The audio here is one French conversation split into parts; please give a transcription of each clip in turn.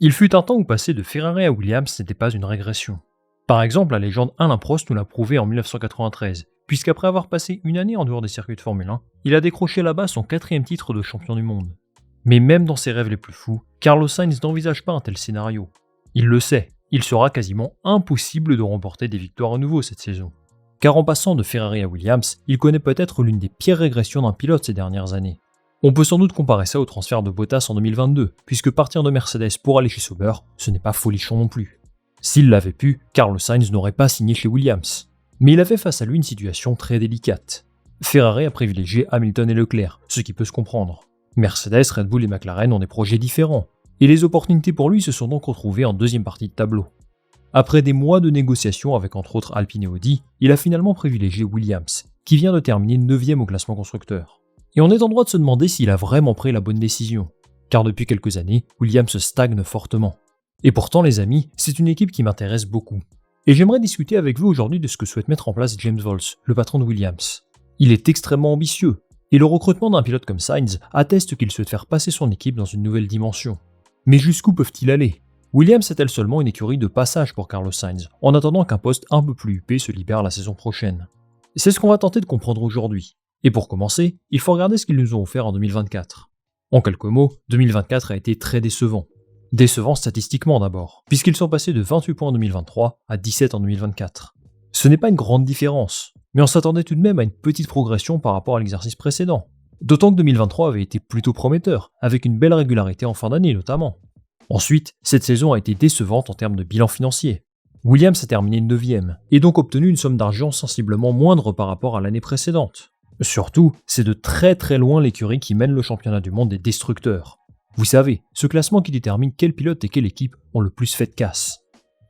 Il fut un temps où passer de Ferrari à Williams n'était pas une régression. Par exemple, la légende Alain Prost nous l'a prouvé en 1993, puisqu'après avoir passé une année en dehors des circuits de Formule 1, il a décroché là-bas son 4e titre de champion du monde. Mais même dans ses rêves les plus fous, Carlos Sainz n'envisage pas un tel scénario. Il le sait, il sera quasiment impossible de remporter des victoires à nouveau cette saison. Car en passant de Ferrari à Williams, il connaît peut-être l'une des pires régressions d'un pilote ces dernières années. On peut sans doute comparer ça au transfert de Bottas en 2022, puisque partir de Mercedes pour aller chez Sauber, ce n'est pas folichon non plus. S'il l'avait pu, Carlos Sainz n'aurait pas signé chez Williams. Mais il avait face à lui une situation très délicate. Ferrari a privilégié Hamilton et Leclerc, ce qui peut se comprendre. Mercedes, Red Bull et McLaren ont des projets différents, et les opportunités pour lui se sont donc retrouvées en deuxième partie de tableau. Après des mois de négociations avec entre autres Alpine et Audi, il a finalement privilégié Williams, qui vient de terminer 9e au classement constructeur. Et on est en droit de se demander s'il a vraiment pris la bonne décision, car depuis quelques années, Williams stagne fortement. Et pourtant les amis, c'est une équipe qui m'intéresse beaucoup. Et j'aimerais discuter avec vous aujourd'hui de ce que souhaite mettre en place James Vowles, le patron de Williams. Il est extrêmement ambitieux, et le recrutement d'un pilote comme Sainz atteste qu'il souhaite faire passer son équipe dans une nouvelle dimension. Mais jusqu'où peuvent-ils aller ? Williams est-elle seulement une écurie de passage pour Carlos Sainz, en attendant qu'un poste un peu plus huppé se libère la saison prochaine ? C'est ce qu'on va tenter de comprendre aujourd'hui. Et pour commencer, il faut regarder ce qu'ils nous ont offert en 2024. En quelques mots, 2024 a été très décevant. Décevant statistiquement d'abord, puisqu'ils sont passés de 28 points en 2023 à 17 en 2024. Ce n'est pas une grande différence, mais on s'attendait tout de même à une petite progression par rapport à l'exercice précédent. D'autant que 2023 avait été plutôt prometteur, avec une belle régularité en fin d'année notamment. Ensuite, cette saison a été décevante en termes de bilan financier. Williams a terminé 9e, et donc obtenu une somme d'argent sensiblement moindre par rapport à l'année précédente. Surtout, c'est de très très loin l'écurie qui mène le championnat du monde des destructeurs. Vous savez, ce classement qui détermine quel pilote et quelle équipe ont le plus fait de casse.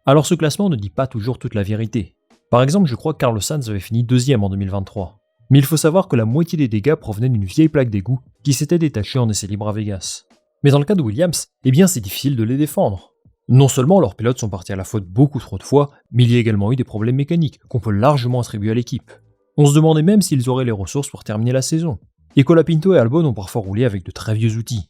Alors ce classement ne dit pas toujours toute la vérité. Par exemple, je crois que Carlos Sainz avait fini 2e en 2023. Mais il faut savoir que la moitié des dégâts provenaient d'une vieille plaque d'égout qui s'était détachée en essai libre à Vegas. Mais dans le cas de Williams, eh bien c'est difficile de les défendre. Non seulement leurs pilotes sont partis à la faute beaucoup trop de fois, mais il y a également eu des problèmes mécaniques qu'on peut largement attribuer à l'équipe. On se demandait même s'ils auraient les ressources pour terminer la saison. Et Colapinto et Albon ont parfois roulé avec de très vieux outils.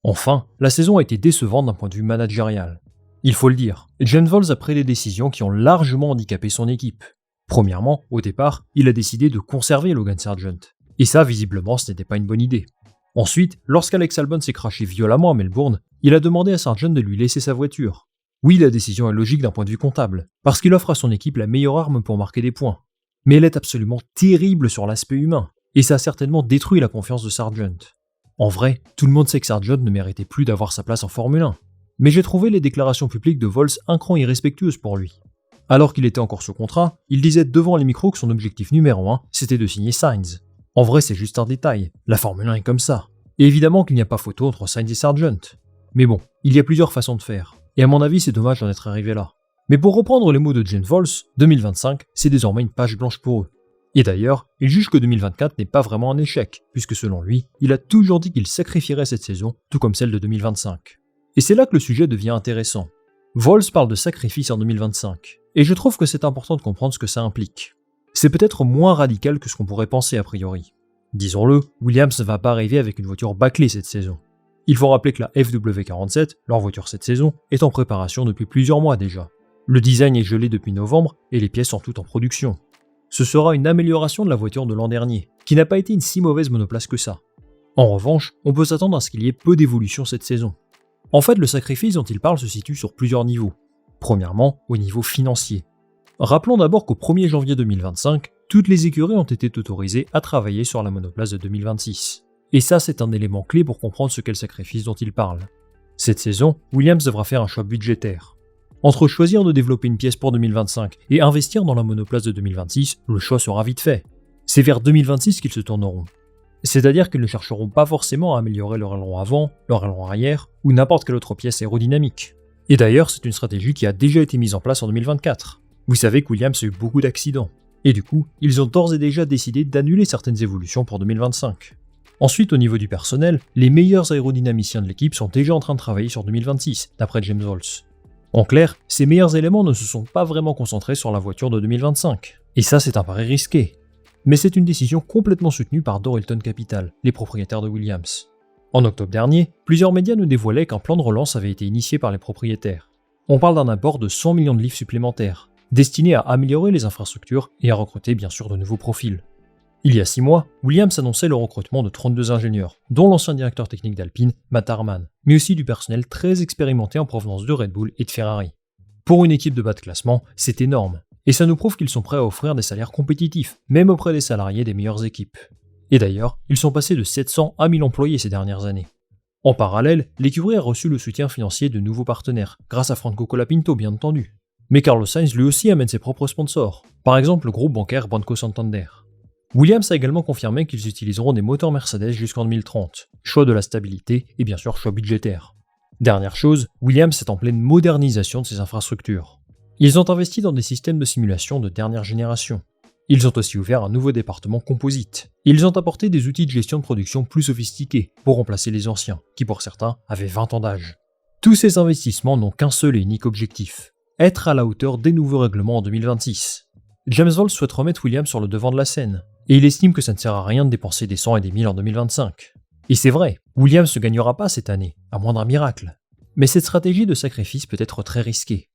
Enfin, la saison a été décevante d'un point de vue managérial. Il faut le dire, James Vowles a pris des décisions qui ont largement handicapé son équipe. Premièrement, au départ, il a décidé de conserver Logan Sargent. Et ça, visiblement, ce n'était pas une bonne idée. Ensuite, lorsqu'Alex Albon s'est crashé violemment à Melbourne, il a demandé à Sargent de lui laisser sa voiture. Oui, la décision est logique d'un point de vue comptable, parce qu'il offre à son équipe la meilleure arme pour marquer des points. Mais elle est absolument terrible sur l'aspect humain, et ça a certainement détruit la confiance de Sargent. En vrai, tout le monde sait que Sargent ne méritait plus d'avoir sa place en Formule 1, mais j'ai trouvé les déclarations publiques de Vowles un cran irrespectueuses pour lui. Alors qu'il était encore sous contrat, il disait devant les micros que son objectif numéro 1, c'était de signer Sainz. En vrai, c'est juste un détail, la Formule 1 est comme ça. Et évidemment qu'il n'y a pas photo entre Sainz et Sargent. Mais bon, il y a plusieurs façons de faire, et à mon avis c'est dommage d'en être arrivé là. Mais pour reprendre les mots de James Vowles, 2025, c'est désormais une page blanche pour eux. Et d'ailleurs, il juge que 2024 n'est pas vraiment un échec, puisque selon lui, il a toujours dit qu'il sacrifierait cette saison, tout comme celle de 2025. Et c'est là que le sujet devient intéressant. Vowles parle de sacrifice en 2025, et je trouve que c'est important de comprendre ce que ça implique. C'est peut-être moins radical que ce qu'on pourrait penser a priori. Disons-le, Williams ne va pas arriver avec une voiture bâclée cette saison. Il faut rappeler que la FW47, leur voiture cette saison, est en préparation depuis plusieurs mois déjà. Le design est gelé depuis novembre et les pièces sont toutes en production. Ce sera une amélioration de la voiture de l'an dernier, qui n'a pas été une si mauvaise monoplace que ça. En revanche, on peut s'attendre à ce qu'il y ait peu d'évolution cette saison. En fait, le sacrifice dont il parle se situe sur plusieurs niveaux. Premièrement, au niveau financier. Rappelons d'abord qu'au 1er janvier 2025, toutes les écuries ont été autorisées à travailler sur la monoplace de 2026. Et ça, c'est un élément clé pour comprendre ce qu'est le sacrifice dont il parle. Cette saison, Williams devra faire un choix budgétaire. Entre choisir de développer une pièce pour 2025 et investir dans la monoplace de 2026, le choix sera vite fait. C'est vers 2026 qu'ils se tourneront. C'est-à-dire qu'ils ne chercheront pas forcément à améliorer leur aileron avant, leur aileron arrière, ou n'importe quelle autre pièce aérodynamique. Et d'ailleurs, c'est une stratégie qui a déjà été mise en place en 2024. Vous savez que Williams a eu beaucoup d'accidents. Et du coup, ils ont d'ores et déjà décidé d'annuler certaines évolutions pour 2025. Ensuite, au niveau du personnel, les meilleurs aérodynamiciens de l'équipe sont déjà en train de travailler sur 2026, d'après James Vowles. En clair, ces meilleurs éléments ne se sont pas vraiment concentrés sur la voiture de 2025. Et ça, c'est un pari risqué. Mais c'est une décision complètement soutenue par Dorilton Capital, les propriétaires de Williams. En octobre dernier, plusieurs médias nous dévoilaient qu'un plan de relance avait été initié par les propriétaires. On parle d'un apport de 100 millions de livres supplémentaires, destiné à améliorer les infrastructures et à recruter bien sûr de nouveaux profils. Il y a 6 mois, Williams annonçait le recrutement de 32 ingénieurs, dont l'ancien directeur technique d'Alpine, Matt Harman, mais aussi du personnel très expérimenté en provenance de Red Bull et de Ferrari. Pour une équipe de bas de classement, c'est énorme, et ça nous prouve qu'ils sont prêts à offrir des salaires compétitifs, même auprès des salariés des meilleures équipes. Et d'ailleurs, ils sont passés de 700 à 1000 employés ces dernières années. En parallèle, l'écurie a reçu le soutien financier de nouveaux partenaires, grâce à Franco Colapinto bien entendu. Mais Carlos Sainz lui aussi amène ses propres sponsors, par exemple le groupe bancaire Banco Santander. Williams a également confirmé qu'ils utiliseront des moteurs Mercedes jusqu'en 2030, choix de la stabilité et bien sûr choix budgétaire. Dernière chose, Williams est en pleine modernisation de ses infrastructures. Ils ont investi dans des systèmes de simulation de dernière génération. Ils ont aussi ouvert un nouveau département composite. Ils ont apporté des outils de gestion de production plus sophistiqués pour remplacer les anciens, qui pour certains avaient 20 ans d'âge. Tous ces investissements n'ont qu'un seul et unique objectif, être à la hauteur des nouveaux règlements en 2026. James Vowles souhaite remettre Williams sur le devant de la scène, et il estime que ça ne sert à rien de dépenser des 100 et des 1000 en 2025. Et c'est vrai, Williams ne gagnera pas cette année, à moins d'un miracle. Mais cette stratégie de sacrifice peut être très risquée.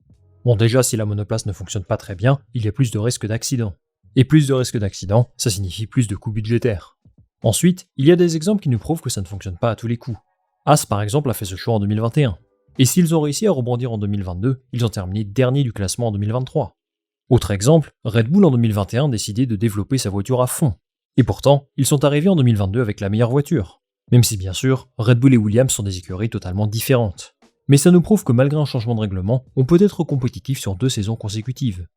Bon déjà, si la monoplace ne fonctionne pas très bien, il y a plus de risques d'accident. Et plus de risques d'accident, ça signifie plus de coûts budgétaires. Ensuite, il y a des exemples qui nous prouvent que ça ne fonctionne pas à tous les coups. Haas par exemple a fait ce choix en 2021. Et s'ils ont réussi à rebondir en 2022, ils ont terminé dernier du classement en 2023. Autre exemple, Red Bull en 2021 décidait de développer sa voiture à fond. Et pourtant, ils sont arrivés en 2022 avec la meilleure voiture. Même si bien sûr, Red Bull et Williams sont des écuries totalement différentes. Mais ça nous prouve que malgré un changement de règlement, on peut être compétitif sur 2 saisons consécutives.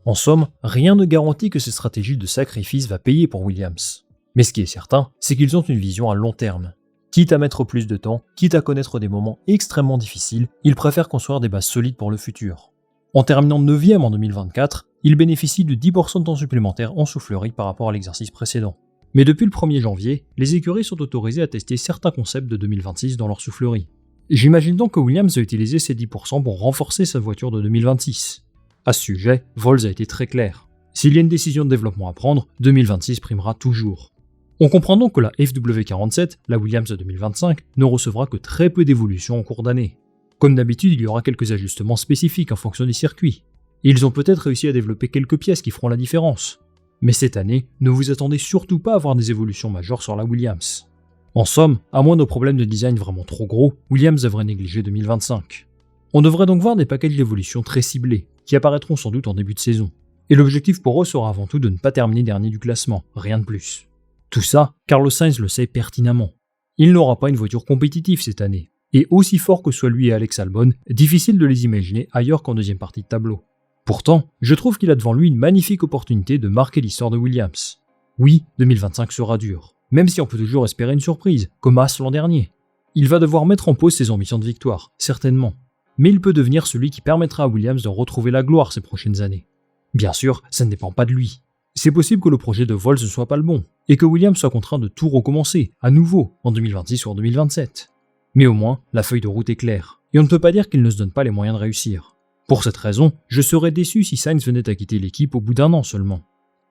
En somme, rien ne garantit que cette stratégie de sacrifice va payer pour Williams. Mais ce qui est certain, c'est qu'ils ont une vision à long terme. Quitte à mettre plus de temps, quitte à connaître des moments extrêmement difficiles, ils préfèrent construire des bases solides pour le futur. En terminant 9e en 2024, ils bénéficient de 10% de temps supplémentaire en soufflerie par rapport à l'exercice précédent. Mais depuis le 1er janvier, les écuries sont autorisées à tester certains concepts de 2026 dans leur soufflerie. J'imagine donc que Williams a utilisé ces 10% pour renforcer sa voiture de 2026. À ce sujet, Vowles a été très clair. S'il y a une décision de développement à prendre, 2026 primera toujours. On comprend donc que la FW47, la Williams de 2025, ne recevra que très peu d'évolutions en cours d'année. Comme d'habitude, il y aura quelques ajustements spécifiques en fonction des circuits. Et ils ont peut-être réussi à développer quelques pièces qui feront la différence. Mais cette année, ne vous attendez surtout pas à voir des évolutions majeures sur la Williams. En somme, à moins de problèmes de design vraiment trop gros, Williams devrait négliger 2025. On devrait donc voir des packages d'évolution très ciblés, qui apparaîtront sans doute en début de saison. Et l'objectif pour eux sera avant tout de ne pas terminer dernier du classement, rien de plus. Tout ça, Carlos Sainz le sait pertinemment. Il n'aura pas une voiture compétitive cette année. Et aussi fort que soit lui et Alex Albon, difficile de les imaginer ailleurs qu'en deuxième partie de tableau. Pourtant, je trouve qu'il a devant lui une magnifique opportunité de marquer l'histoire de Williams. Oui, 2025 sera dur, même si on peut toujours espérer une surprise, comme Haas l'an dernier. Il va devoir mettre en pause ses ambitions de victoire, certainement. Mais il peut devenir celui qui permettra à Williams de retrouver la gloire ces prochaines années. Bien sûr, ça ne dépend pas de lui. C'est possible que le projet de Vowles ne soit pas le bon, et que Williams soit contraint de tout recommencer, à nouveau, en 2026 ou en 2027. Mais au moins, la feuille de route est claire, et on ne peut pas dire qu'il ne se donne pas les moyens de réussir. Pour cette raison, je serais déçu si Sainz venait à quitter l'équipe au bout d'un an seulement.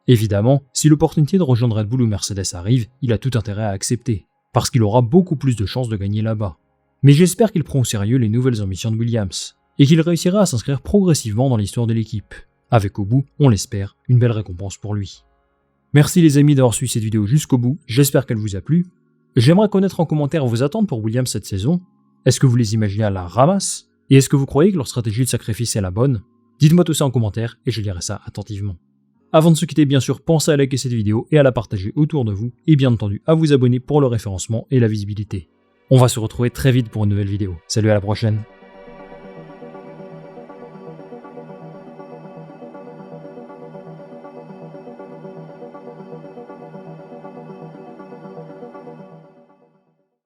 Évidemment, si l'opportunité de rejoindre Red Bull ou Mercedes arrive, il a tout intérêt à accepter, parce qu'il aura beaucoup plus de chances de gagner là-bas. Mais j'espère qu'il prend au sérieux les nouvelles ambitions de Williams, et qu'il réussira à s'inscrire progressivement dans l'histoire de l'équipe, avec au bout, on l'espère, une belle récompense pour lui. Merci les amis d'avoir suivi cette vidéo jusqu'au bout, j'espère qu'elle vous a plu. J'aimerais connaître en commentaire vos attentes pour Williams cette saison. Est-ce que vous les imaginez à la ramasse? Et est-ce que vous croyez que leur stratégie de sacrifice est la bonne? Dites-moi tout ça en commentaire et je lirai ça attentivement. Avant de se quitter, bien sûr, pensez à liker cette vidéo et à la partager autour de vous, et bien entendu à vous abonner pour le référencement et la visibilité. On va se retrouver très vite pour une nouvelle vidéo. Salut, à la prochaine!